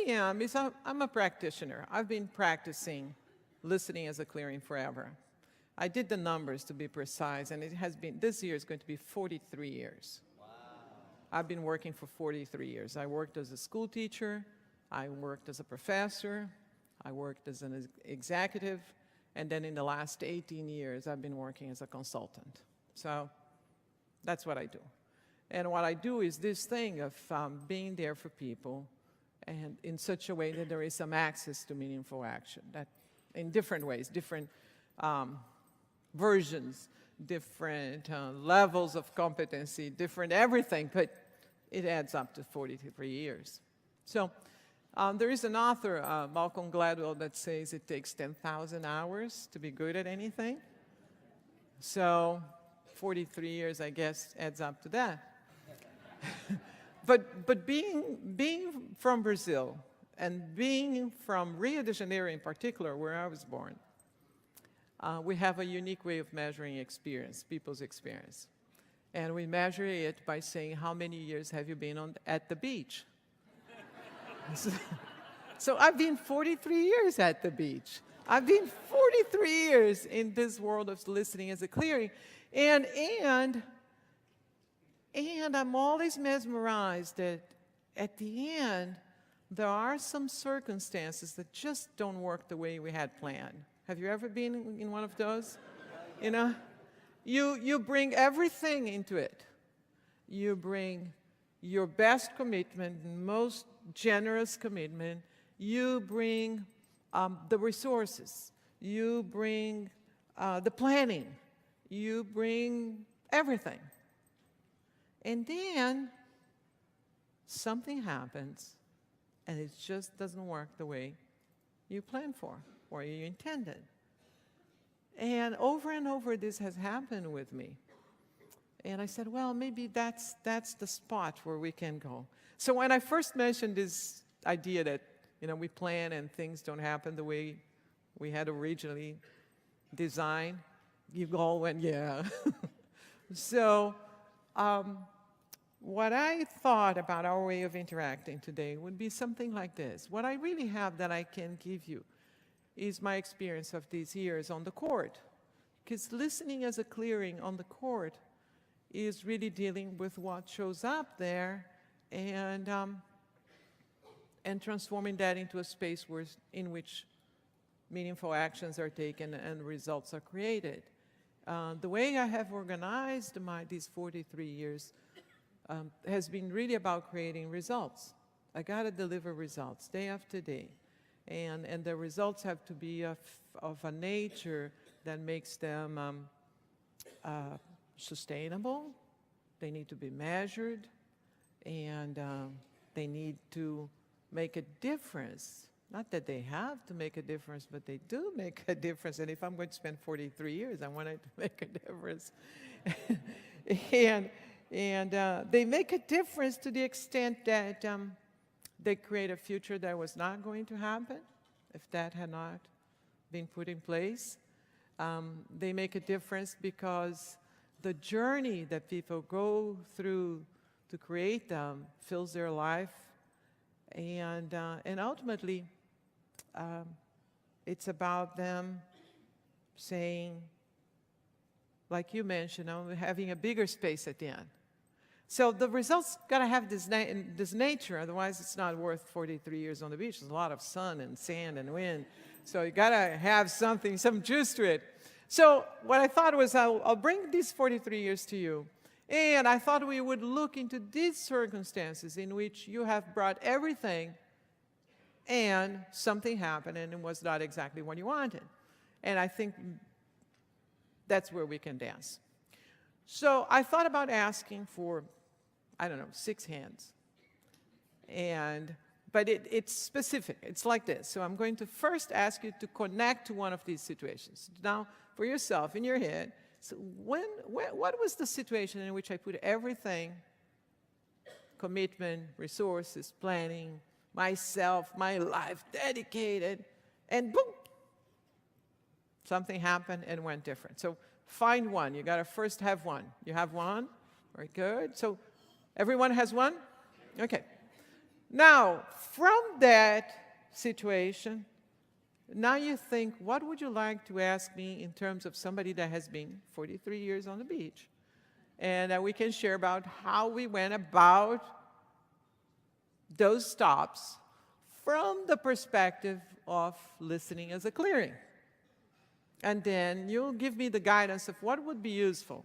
am is I'm a practitioner. I've been practicing listening as a clearing forever. I did the numbers to be precise, and it has been, this year is going to be 43 years. Wow. I've been working for 43 years. I worked as a school teacher, I worked as a professor, I worked as an executive, and then in the last 18 years, I've been working as a consultant. So that's what I do. And what I do is this thing of being there for people, and in such a way that there is some access to meaningful action, that in different ways, different versions, different levels of competency, different everything, but it adds up to 43 years. So there is an author, Malcolm Gladwell, that says it takes 10,000 hours to be good at anything. So 43 years, I guess, adds up to that. But being from Brazil, and being from Rio de Janeiro in particular, where I was born, we have a unique way of measuring experience, people's experience. And we measure it by saying, how many years have you been at the beach? So I've been 43 years at the beach. I've been 43 years in this world of listening as a clearing. And I'm always mesmerized that at the end, there are some circumstances that just don't work the way we had planned. Have you ever been in one of those? You know? You bring everything into it. You bring your best commitment, most generous commitment. You bring the resources. You bring the planning. You bring everything. And then something happens, and it just doesn't work the way you planned for or you intended. And over this has happened with me. And I said, well, maybe that's the spot where we can go. So when I first mentioned this idea that, you know, we plan and things don't happen the way we had originally designed, you all went, yeah. So what I thought about our way of interacting today would be something like this. What I really have that I can give you is my experience of these years on the court. Because listening as a clearing on the court is really dealing with what shows up there and transforming that into a space in which meaningful actions are taken and results are created. The way I have organized these 43 years has been really about creating results. I got to deliver results day after day. And the results have to be of a nature that makes them sustainable. They need to be measured, and they need to make a difference. Not that they have to make a difference, but they do make a difference. And if I'm going to spend 43 years, I want it to make a difference. and they make a difference to the extent that they create a future that was not going to happen if that had not been put in place. They make a difference because the journey that people go through to create them fills their life. And ultimately, it's about them saying, like you mentioned, having a bigger space at the end. So the results got to have this nature, otherwise it's not worth 43 years on the beach. There's a lot of sun and sand and wind. So you got to have something, some juice to it. So what I thought was I'll bring these 43 years to you. And I thought we would look into these circumstances in which you have brought everything and something happened and it was not exactly what you wanted. And I think that's where we can dance. So I thought about asking for, I don't know, 6 hands. But it's specific. It's like this. So I'm going to first ask you to connect to one of these situations. Now, for yourself, in your head, so what was the situation in which I put everything, commitment, resources, planning, myself, my life, dedicated, and boom, something happened and went different. So find one. You got to first have one. You have one? Very good. So everyone has one? Okay. Now, from that situation, now you think, what would you like to ask me in terms of somebody that has been 43 years on the beach? And we can share about how we went about those stops from the perspective of listening as a clearing. And then you'll give me the guidance of what would be useful.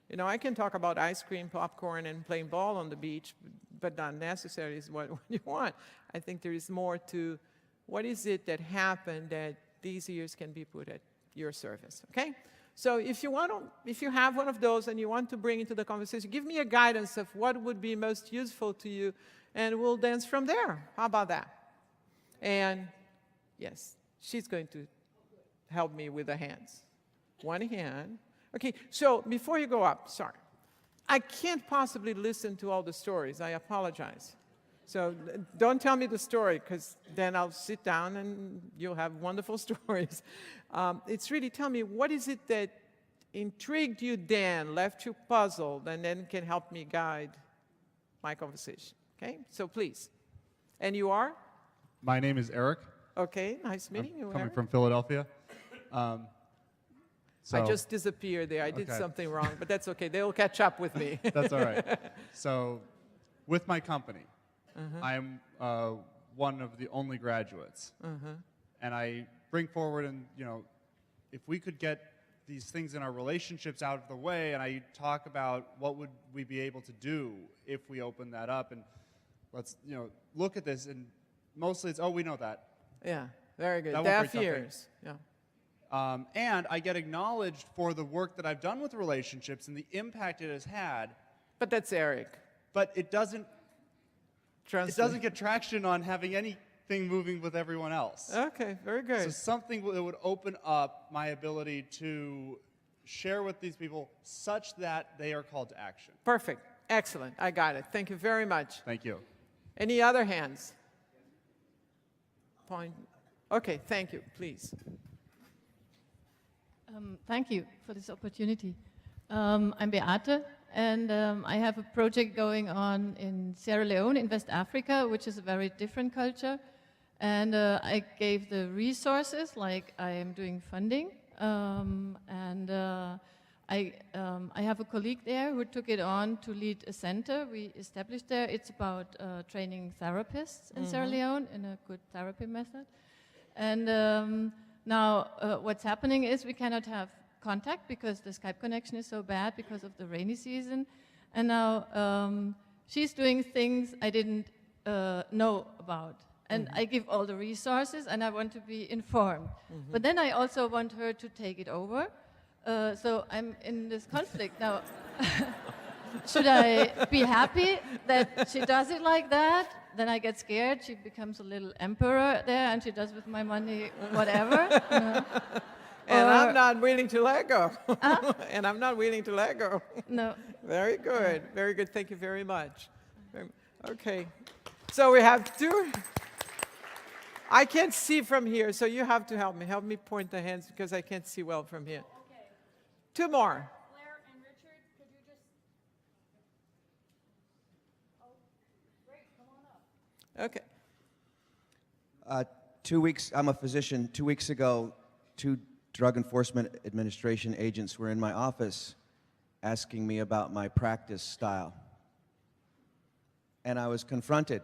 You know, I can talk about ice cream, popcorn, and playing ball on the beach, but not necessarily is what you want. I think there is more to what is it that happened that these years can be put at your service, okay? So if you have one of those and you want to bring into the conversation, give me a guidance of what would be most useful to you, and we'll dance from there. How about that? And yes, she's going to help me with the hands. One hand. Okay, so before you go up, sorry. I can't possibly listen to all the stories. I apologize. So don't tell me the story, because then I'll sit down and you'll have wonderful stories. It's really, tell me, what is it that intrigued you then, left you puzzled, and then can help me guide my conversation, okay? So please. And you are? My name is Eric. Okay, nice meeting you, Coming Eric. from Philadelphia. I just disappeared there. I did something wrong, but that's okay. They'll catch up with me. That's all right. So with my company, I'm one of the only graduates. And I bring forward, and you know, if we could get these things in our relationships out of the way, and I talk about what would we be able to do if we open that up, and let's, you know, look at this, and mostly it's, oh, we know that. Yeah, very good. That won't Deaf break ears. Yeah. And I get acknowledged for the work that I've done with relationships and the impact it has had. But that's Eric. But it doesn't Translate. get traction on having anything moving with everyone else. Okay, very good. So something that would open up my ability to share with these people such that they are called to action. Perfect. Excellent. I got it. Thank you very much. Thank you. Any other hands? Point. Okay, thank you. Please. Thank you for this opportunity. I'm Beate, and I have a project going on in Sierra Leone, in West Africa, which is a very different culture. And I gave the resources, like I am doing funding. I have a colleague there who took it on to lead a center we established there. It's about training therapists in Sierra Leone in a good therapy method. And now, what's happening is we cannot have contact because the Skype connection is so bad because of the rainy season. And now she's doing things I didn't know about. And I give all the resources, and I want to be informed. But then I also want her to take it over. So I'm in this conflict now. Should I be happy that she does it like that? Then I get scared. She becomes a little emperor there, and she does with my money whatever. You know? And I'm not willing to let go. And I'm not willing to let go. No. Very good. Very good. Thank you very much. Okay. So we have two. I can't see from here, so you have to help me. Help me point the hands because I can't see well from here. Okay. Two more. Claire and Richard, could you just... Oh, great, come on up. Okay. 2 weeks, I'm a physician. 2 weeks ago, 2 Drug Enforcement Administration agents were in my office asking me about my practice style. And I was confronted.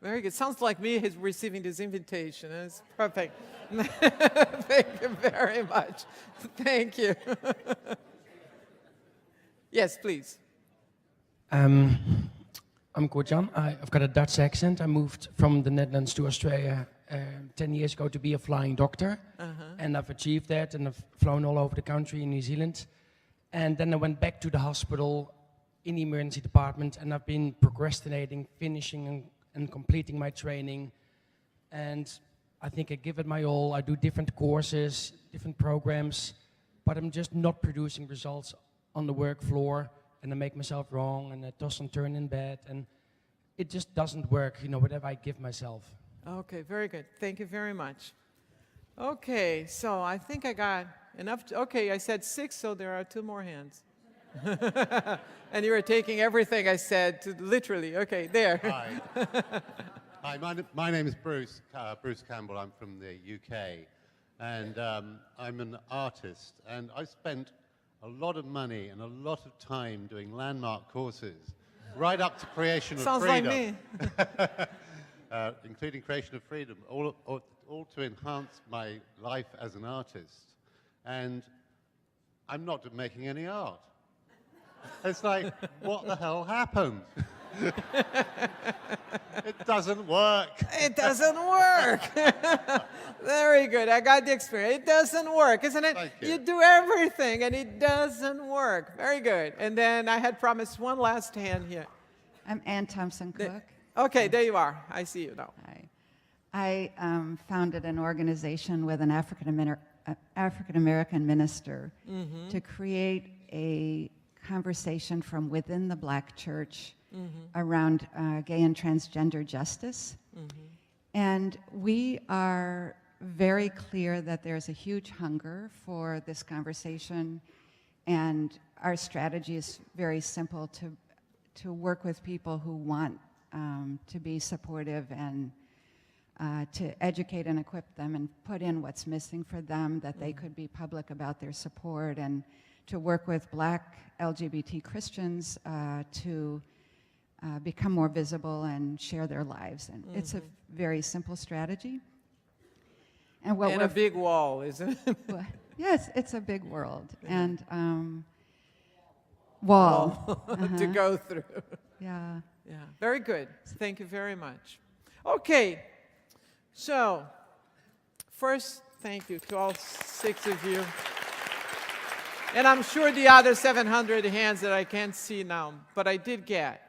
Very good. Sounds like me is receiving this invitation. It's perfect. Thank you very much. Thank you. Yes, please. I'm Gordjan. I've got a Dutch accent. I moved from the Netherlands to Australia 10 years ago to be a flying doctor. And I've achieved that, and I've flown all over the country in New Zealand. And then I went back to the hospital in the emergency department, and I've been procrastinating, finishing and completing my training. And I think I give it my all. I do different courses, different programs, but I'm just not producing results on the work floor, and I make myself wrong, and I toss and turn in bed, and it just doesn't work, you know, whatever I give myself. Okay, very good. Thank you very much. Okay, so I think I got enough. Okay, I said 6, so there are 2 more hands. And you were taking everything I said to literally. Okay, there. Hi. Hi, my name is Bruce, Bruce Campbell. I'm from the UK. And I'm an artist. And I spent a lot of money and a lot of time doing landmark courses, right up to Creation of Sounds like Freedom. me. Including Creation of Freedom, all to enhance my life as an artist. And I'm not making any art. It's like, what the hell happened? It doesn't work. It doesn't work. Very good. I got the experience. It doesn't work, isn't it? Thank you. You do everything and it doesn't work. Very good. And then I had promised one last hand here. I'm Ann Thompson Cook. Okay, there you are. I see you now. Hi. I founded an organization with an African American minister to create a conversation from within the Black church around gay and transgender justice. And we are very clear that there's a huge hunger for this conversation, and our strategy is very simple: to work with people who want to be supportive and to educate and equip them and put in what's missing for them, that they could be public about their support, and to work with Black LGBT Christians to become more visible and share their lives. And it's a very simple strategy. And what And we're a big wall, isn't it? yes, it's a big world. And wall. To go through. Yeah. Yeah, very good. Thank you very much. Okay, so first, thank you to all 6 of you. And I'm sure the other 700 hands that I can't see now, but I did get.